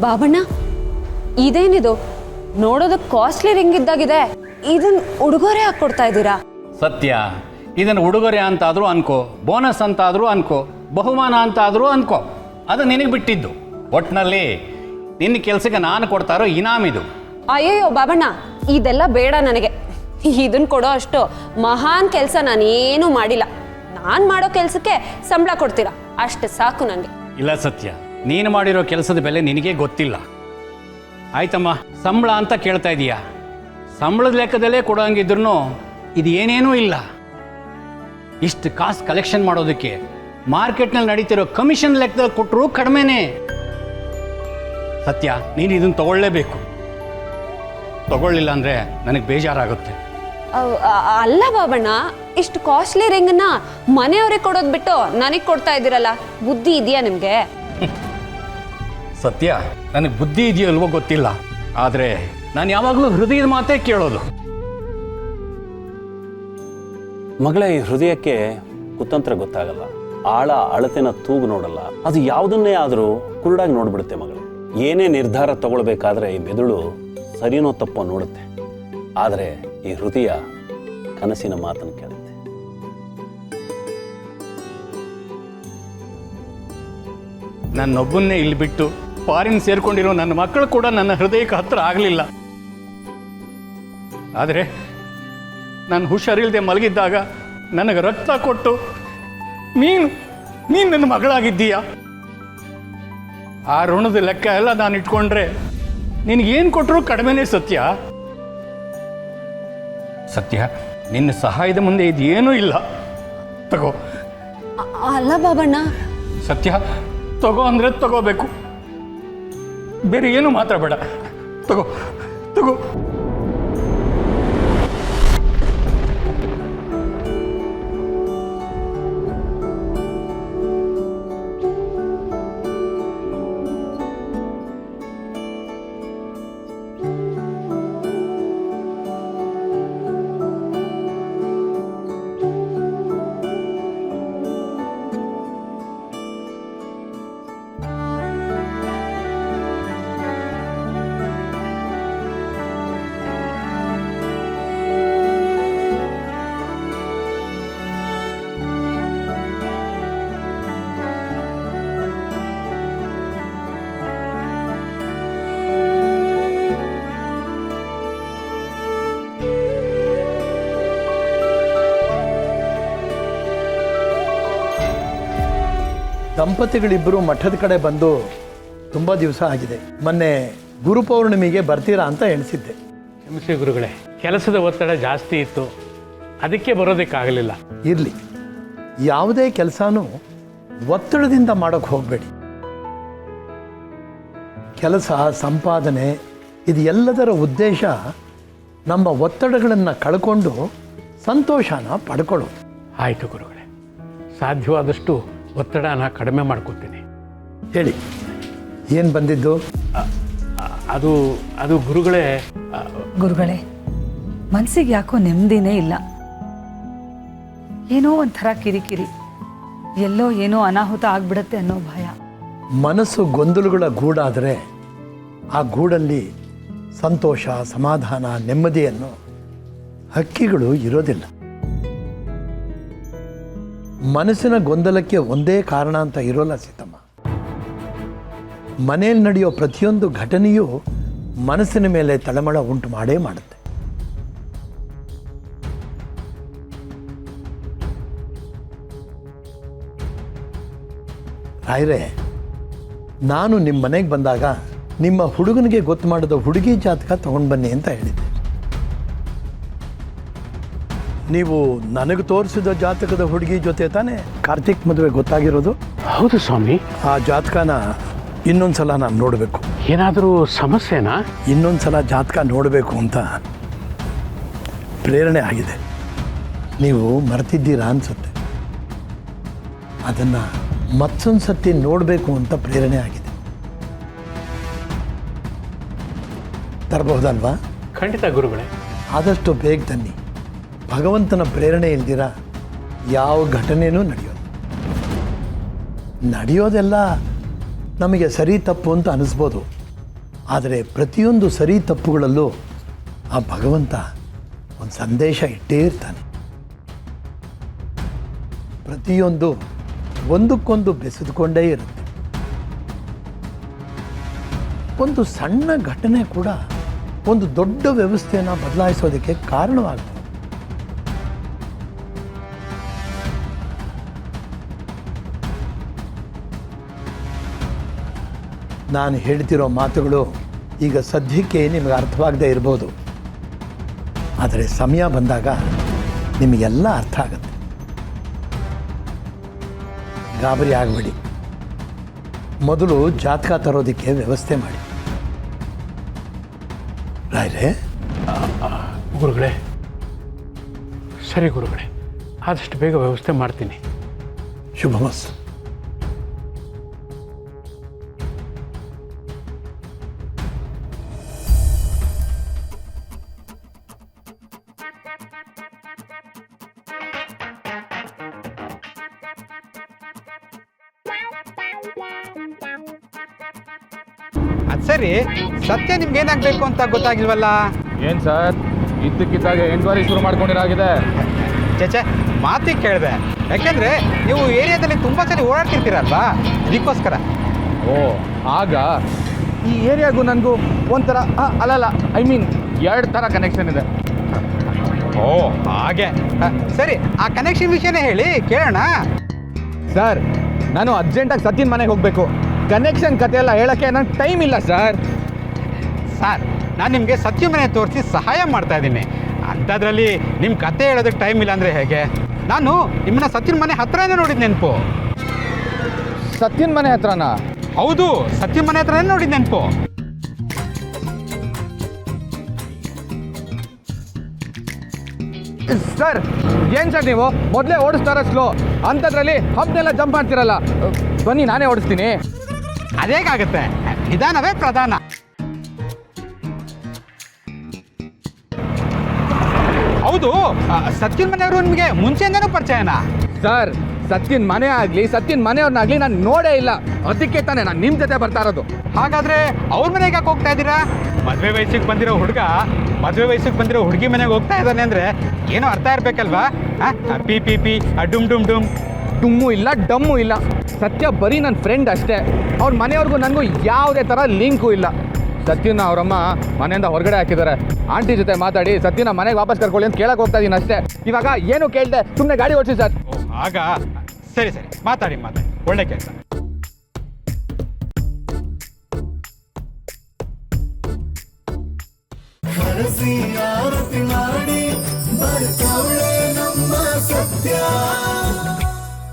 ಬಾಬಣ್ಣ, ಇದೇನಿದು? ನೋಡೋದಕ್ಕೆ costly ring ಇದ್ದಾಗಿದೆ. ಇದನ್ನ ಉಡುಗೊರೆ ಹಾಕ್ಕೊಡ್ತಾ ಇದ್ದೀರಾ? ಸತ್ಯ, ಇದನ್ನು ಉಡುಗೊರೆ ಅಂತಾದರೂ ಅನ್ಕೋ, ಬೋನಸ್ ಅಂತಾದರೂ ಅನ್ಕೋ, ಬಹುಮಾನ ಅಂತಾದರೂ ಅನ್ಕೋ, ಅದು ನಿನಗೆ ಬಿಟ್ಟಿದ್ದು. ಒಟ್ಟಿನಲ್ಲಿ ನಿನ್ನ ಕೆಲಸಕ್ಕೆ ನಾನು ಕೊಡ್ತಾ ಇರೋ ಇನಾಮಿದು. ಅಯ್ಯಯ್ಯೋ ಬಾಬಣ್ಣ, ಇದೆಲ್ಲ ಬೇಡ ನನಗೆ. ಇದನ್ನ ಕೊಡೋ ಅಷ್ಟು ಮಹಾನ್ ಕೆಲಸ ನಾನೇನು ಮಾಡಿಲ್ಲ. ನಾನು ಮಾಡೋ ಕೆಲಸಕ್ಕೆ ಸಂಬಳ ಕೊಡ್ತೀರಾ, ಅಷ್ಟು ಸಾಕು ನನಗೆ. ಇಲ್ಲ ಸತ್ಯ, ನೀನು ಮಾಡಿರೋ ಕೆಲಸದ ಬೆಲೆ ನಿನಗೆ ಗೊತ್ತಿಲ್ಲ. ಆಯ್ತಮ್ಮ, ಸಂಬಳ ಅಂತ ಕೇಳ್ತಾ ಇದೀಯಾ. ಸಂಬಳದ ಲೆಕ್ಕದಲ್ಲೇ ಕೊಡೋಂಗಿದ್ರು ಇದು ಏನೇನೂ ಇಲ್ಲ. ಇಷ್ಟು ಕಾಸು ಕಲೆಕ್ಷನ್ ಮಾಡೋದಕ್ಕೆ ಮಾರ್ಕೆಟ್ನಲ್ಲಿ ನಡೀತಿರೋ ಕಮಿಷನ್ ಲೆಕ್ಕದಲ್ಲಿ ಕೊಟ್ಟರು ಕಡಿಮೆನೇ. ಸತ್ಯ, ನೀನು ಇದನ್ನು ತಗೊಳ್ಳೇಬೇಕು. ತಗೊಳ್ಳಿಲ್ಲ ಅಂದರೆ ನನಗೆ ಬೇಜಾರಾಗುತ್ತೆ. ಅಲ್ಲ ಬಾಬಣ್ಣ, ಇಷ್ಟು ಕಾಸ್ಟ್ಲಿ ರಿಂಗನ್ನ ಮನೆಯವ್ರಿಗೆ ಕೊಡೋದು ಬಿಟ್ಟು ನನಗೆ ಕೊಡ್ತಾ ಇದ್ದೀರಲ್ಲ, ಬುದ್ಧಿ ಇದೆಯಾ ನಿಮಗೆ? ಸತ್ಯ, ನನಗೆ ಬುದ್ಧಿ ಇದೆಯೋ ಅಲ್ವೋ ಗೊತ್ತಿಲ್ಲ, ಆದರೆ ನಾನು ಯಾವಾಗಲೂ ಹೃದಯದ ಮಾತೇ ಕೇಳೋದು. ಮಗಳೇ, ಈ ಹೃದಯಕ್ಕೆ ಕುತಂತ್ರ ಗೊತ್ತಾಗಲ್ಲ, ಆಳ ಅಳತೆನ ತೂಗು ನೋಡಲ್ಲ. ಅದು ಯಾವುದನ್ನೇ ಆದರೂ ಕುರುಡಾಗಿ ನೋಡ್ಬಿಡುತ್ತೆ ಮಗಳು. ಏನೇ ನಿರ್ಧಾರ ತಗೊಳ್ಬೇಕಾದ್ರೆ ಈ ಮೆದುಳು ಸರಿನೋ ತಪ್ಪೋ ನೋಡುತ್ತೆ, ಆದರೆ ಈ ಹೃದಯ ಕನಸಿನ ಮಾತನ್ನು ಕೇಳುತ್ತೆ. ನನ್ನೊಬ್ಬನ್ನೇ ಇಲ್ಲಿ ಬಿಟ್ಟು ಫಾರಿನ್ ಸೇರ್ಕೊಂಡಿರೋ ನನ್ನ ಮಕ್ಕಳು ಕೂಡ ನನ್ನ ಹೃದಯಕ್ಕೆ ಹತ್ರ ಆಗಲಿಲ್ಲ. ಆದರೆ ನಾನು ಹುಷಾರಿಲ್ಲದೆ ಮಲಗಿದ್ದಾಗ ನನಗೆ ರಕ್ತ ಕೊಟ್ಟು ನೀನು ನನ್ನ ಮಗಳಾಗಿದ್ದೀಯ. ಆ ಋಣದ ಲೆಕ್ಕ ಎಲ್ಲ ನಾನು ಇಟ್ಕೊಂಡ್ರೆ ನಿನಗೇನು ಕೊಟ್ಟರು ಕಡಿಮೆನೇ. ಸತ್ಯ, ಸತ್ಯ, ನಿನ್ನ ಸಹಾಯದ ಮುಂದೆ ಇದೇನೂ ಇಲ್ಲ. ತಗೋ. ಅಲ್ಲ ಬಾಬಣ್ಣ. ಸತ್ಯ, ತಗೋ ಅಂದರೆ ತಗೋಬೇಕು, ಬೇರೆ ಏನು ಮಾತಾಡಬೇಡ. ತಗೋ ತಗೋ. ದಂಪತಿಗಳಿಬ್ಬರು ಮಠದ ಕಡೆ ಬಂದು ತುಂಬ ದಿವಸ ಆಗಿದೆ. ಮೊನ್ನೆ ಗುರುಪೌರ್ಣಿಮೆಗೆ ಬರ್ತೀರಾ ಅಂತ ಎಣಿಸಿದ್ದೆ. ಕ್ಷಮಿಸಿ ಗುರುಗಳೇ, ಕೆಲಸದ ಒತ್ತಡ ಜಾಸ್ತಿ ಇತ್ತು, ಅದಕ್ಕೆ ಬರೋದಕ್ಕಾಗಲಿಲ್ಲ. ಇರಲಿ, ಯಾವುದೇ ಕೆಲಸನೂ ಒತ್ತಡದಿಂದ ಮಾಡೋಕ್ಕೆ ಹೋಗಬೇಡಿ. ಕೆಲಸ, ಸಂಪಾದನೆ, ಇದು ಎಲ್ಲದರ ಉದ್ದೇಶ ನಮ್ಮ ಒತ್ತಡಗಳನ್ನು ಕಳ್ಕೊಂಡು ಸಂತೋಷನ ಪಡ್ಕೊಳ್ಳೋದು. ಆಯಿತು ಗುರುಗಳೇ, ಸಾಧ್ಯವಾದಷ್ಟು ಒತ್ತಡನ ಕಡಿಮೆ ಮಾಡ್ಕೊತೀನಿ. ಹೇಳಿ, ಏನು ಬಂದಿದ್ದು? ಅದು ಗುರುಗಳೇ, ಗುರುಗಳೇ, ಮನಸ್ಸಿಗೆ ಯಾಕೋ ನೆಮ್ಮದಿನೇ ಇಲ್ಲ. ಏನೋ ಒಂಥರ ಕಿರಿಕಿರಿ, ಎಲ್ಲೋ ಏನೋ ಅನಾಹುತ ಆಗ್ಬಿಡತ್ತೆ ಅನ್ನೋ ಭಯ. ಮನಸ್ಸು ಗೊಂದಲಗಳ ಗೂಡಾದರೆ ಆ ಗೂಡಲ್ಲಿ ಸಂತೋಷ, ಸಮಾಧಾನ, ನೆಮ್ಮದಿಯನ್ನು ಹಕ್ಕಿಗಳು ಇರೋದಿಲ್ಲ. ಮನಸ್ಸಿನ ಗೊಂದಲಕ್ಕೆ ಒಂದೇ ಕಾರಣ ಅಂತ ಇರೋಲ್ಲ ಸೀತಮ್ಮ. ಮನೆಯಲ್ಲಿ ನಡೆಯೋ ಪ್ರತಿಯೊಂದು ಘಟನೆಯೂ ಮನಸ್ಸಿನ ಮೇಲೆ ತಳಮಳ ಉಂಟು ಮಾಡೇ ಮಾಡುತ್ತೆ. ರಾಯರೇ, ನಾನು ನಿಮ್ಮ ಮನೆಗೆ ಬಂದಾಗ ನಿಮ್ಮ ಹುಡುಗನಿಗೆ ಗೊತ್ತು ಮಾಡಿದ ಹುಡುಗಿ ಜಾತಕ ತಗೊಂಡು ಬನ್ನಿ ಅಂತ ಹೇಳಿದ್ದೆ. ನೀವು ನನಗೆ ತೋರಿಸಿದ ಜಾತಕದ ಹುಡುಗಿ ಜೊತೆ ತಾನೇ ಕಾರ್ತಿಕ್ ಮದುವೆ ಗೊತ್ತಾಗಿರೋದು? ಹೌದು ಸ್ವಾಮಿ. ಆ ಜಾತಕನ ಇನ್ನೊಂದು ಸಲ ನಾನು ನೋಡಬೇಕು. ಏನಾದರೂ ಸಮಸ್ಯೆನಾ? ಇನ್ನೊಂದು ಸಲ ಜಾತಕ ನೋಡಬೇಕು ಅಂತ ಪ್ರೇರಣೆ ಆಗಿದೆ. ನೀವು ಮರ್ತಿದ್ದೀರಾ ಅನ್ಸುತ್ತೆ. ಅದನ್ನು ಮತ್ತೊಂದು ಸತಿ ನೋಡಬೇಕು ಅಂತ ಪ್ರೇರಣೆ ಆಗಿದೆ. ತರಬಹುದಲ್ವಾ? ಖಂಡಿತ ಗುರುಗಳೇ. ಆದಷ್ಟು ಬೇಗ ತನ್ನಿ. ಭಗವಂತನ ಪ್ರೇರಣೆ ಇಲ್ದಿರ ಯಾವ ಘಟನೆಯೂ ನಡೆಯೋದೆಲ್ಲ ನಮಗೆ ಸರಿ ತಪ್ಪು ಅಂತ ಅನಿಸ್ಬೋದು. ಆದರೆ ಪ್ರತಿಯೊಂದು ಸರಿ ತಪ್ಪುಗಳಲ್ಲೂ ಆ ಭಗವಂತ ಒಂದು ಸಂದೇಶ ಇಟ್ಟೇ ಇರ್ತಾನೆ. ಪ್ರತಿಯೊಂದು ಒಂದಕ್ಕೊಂದು ಬೆಸೆದುಕೊಂಡೇ ಇರುತ್ತೆ. ಒಂದು ಸಣ್ಣ ಘಟನೆ ಕೂಡ ಒಂದು ದೊಡ್ಡ ವ್ಯವಸ್ಥೆಯನ್ನು ಬದಲಾಯಿಸೋದಕ್ಕೆ ಕಾರಣವಾಗ್ತದೆ. ನಾನು ಹೇಳ್ತಿರೋ ಮಾತುಗಳು ಈಗ ಸದ್ಯಕ್ಕೆ ನಿಮಗೆ ಅರ್ಥವಾಗದೇ ಇರ್ಬೋದು, ಆದರೆ ಸಮಯ ಬಂದಾಗ ನಿಮಗೆಲ್ಲ ಅರ್ಥ ಆಗುತ್ತೆ. ಗಾಬರಿ ಆಗಬೇಡಿ. ಮೊದಲು ಜಾತಕ ತರೋದಕ್ಕೆ ವ್ಯವಸ್ಥೆ ಮಾಡಿ. ರಾಯ್ರೆ, ಗುರುಗಳೇ, ಸರಿ ಗುರುಗಳೇ, ಆದಷ್ಟು ಬೇಗ ವ್ಯವಸ್ಥೆ ಮಾಡ್ತೀನಿ. ಶುಭಮಸ್ತು. ಅದು ಸರಿ, ಸತ್ಯ ನಿಮ್ಗೆ ಏನಾಗಬೇಕು ಅಂತ ಗೊತ್ತಾಗಿಲ್ವಲ್ಲ? ಏನು ಸರ್, ಇದ್ದಕ್ಕಿದ್ದಾಗ ಎಂಕ್ವೈರಿ ಶುರು ಮಾಡ್ಕೊಂಡಿರಾಗಿದೆ. ಚೇಚೆ, ಮಾತಿಗೆ ಕೇಳಿದೆ. ಯಾಕೆಂದರೆ ನೀವು ಏರಿಯಾದಲ್ಲಿ ತುಂಬ ಸಲ ಓಡಾಡ್ತಿರ್ತೀರಲ್ವಾ, ಅದಕ್ಕೋಸ್ಕರ. ಓ, ಆಗ ಈ ಏರಿಯಾಗೂ ನನಗೂ ಒಂಥರ ಅಲ್ಲಲ್ಲ, ಐ ಮೀನ್ 2 ಥರ ಕನೆಕ್ಷನ್ ಇದೆ. ಓ ಹಾಗೆ. ಸರಿ, ಆ ಕನೆಕ್ಷನ್ ವಿಷಯನೇ ಹೇಳಿ ಕೇಳೋಣ. ಸರ್, ನಾನು ಅರ್ಜೆಂಟಾಗಿ ಸತ್ಯನ ಮನೆಗೆ ಹೋಗಬೇಕು. ಕನೆಕ್ಷನ್ ಕತೆ ಎಲ್ಲ ಹೇಳೋಕ್ಕೆ ನಂಗೆ ಟೈಮ್ ಇಲ್ಲ ಸರ್. ಸರ್, ನಾನು ನಿಮಗೆ ಸತ್ಯ ಮನೆ ತೋರಿಸಿ ಸಹಾಯ ಮಾಡ್ತಾ ಇದ್ದೀನಿ. ಅಂಥದ್ರಲ್ಲಿ ನಿಮ್ಮ ಕತೆ ಹೇಳೋದಕ್ಕೆ ಟೈಮ್ ಇಲ್ಲ ಅಂದರೆ ಹೇಗೆ? ನಾನು ನಿಮ್ಮನ್ನ ಸತ್ಯನ ಮನೆ ಹತ್ರನೇ ನೋಡಿದ ನೆನಪು. ಸತ್ಯನ ಮನೆ ಹತ್ರನಾ? ಹೌದು, ಸತ್ಯನ ಮನೆ ಹತ್ರನೇ ನೋಡಿದ ನೆನಪು. ಸರ್, ಏನು ಸರ್ ನೀವು ಮೊದಲೇ ಓಡಿಸ್ತಾರ ಸ್ಲೋ, ಅಂಥದ್ರಲ್ಲಿ ಹಂಪನೆಲ್ಲ ಜಂಪ್ ಮಾಡ್ತಿರಲ್ಲ. ಬನ್ನಿ, ನಾನೇ ಓಡಿಸ್ತೀನಿ. ಅದೇಗಾಗುತ್ತೆ, ನಿಧಾನವೇ ಪ್ರಧಾನ. ಹೌದು, ಸತ್ಯನ ಮನೆಯವರು ನಿಮಗೆ ಮುಂಚೆಯಿಂದನೂ ಪರಿಚಯನಾ? ಸರ್, ಸತ್ಯನ ಮನೆ ಆಗಲಿ ಸತ್ಯನ ಮನೆಯವ್ರನ್ನಾಗಲಿ ನಾನು ನೋಡೇ ಇಲ್ಲ. ಅದಕ್ಕೆ ತಾನೇ ನಾನು ನಿಮ್ಮ ಜೊತೆ ಬರ್ತಾ ಇರೋದು. ಹಾಗಾದ್ರೆ ಅವ್ರ ಮನೆಗೆ ಯಾಕೆ ಹೋಗ್ತಾ ಇದ್ದೀರಾ? ಮದುವೆ ವಯಸ್ಸಿಗೆ ಬಂದಿರೋ ಹುಡುಗ ಮದುವೆ ವಯಸ್ಸಿಗೆ ಬಂದಿರೋ ಹುಡುಗಿ ಮನೆಗೆ ಹೋಗ್ತಾ ಇದ್ದಾನೆ ಅಂದರೆ ಏನೋ ಅರ್ಥ ಇರಬೇಕಲ್ವಾ? ಪಿ ಪಿ ಪಿ ಡುಮ್ ಡುಮ್ ಡುಮ್. ಡುಮ್ಮು ಇಲ್ಲ, ಡಮ್ಮು ಇಲ್ಲ. ಸತ್ಯ ಬರೀ ನನ್ನ ಫ್ರೆಂಡ್ ಅಷ್ಟೇ. ಅವ್ರ ಮನೆಯವ್ರಿಗೂ ನನಗೂ ಯಾವುದೇ ಥರ ಲಿಂಕು ಇಲ್ಲ. ಸತ್ಯನ ಅವರಮ್ಮ ಮನೆಯಿಂದ ಹೊರಗಡೆ ಹಾಕಿದ್ದಾರೆ. ಆಂಟಿ ಜೊತೆ ಮಾತಾಡಿ ಸತ್ಯನ ಮನೆಗೆ ವಾಪಸ್ ಕರ್ಕೊಳ್ಳಿ ಅಂತ ಕೇಳಕ್ಕೆ ಹೋಗ್ತಾ ಇದ್ದೀನಿ ಅಷ್ಟೇ. ಇವಾಗ ಏನು ಕೇಳಿದೆ, ಸುಮ್ಮನೆ ಗಾಡಿ ಓಡಿಸಿ ಸರ್. ಆಗ ಸರಿ ಸರಿ, ಮಾತಾಡಿ, ಒಳ್ಳೆ ಕೆಲಸ. ಆರತಿ ಮಾಡಿ ಬರ್ತಾಳೆ ನಮ್ಮ ಸತ್ಯ.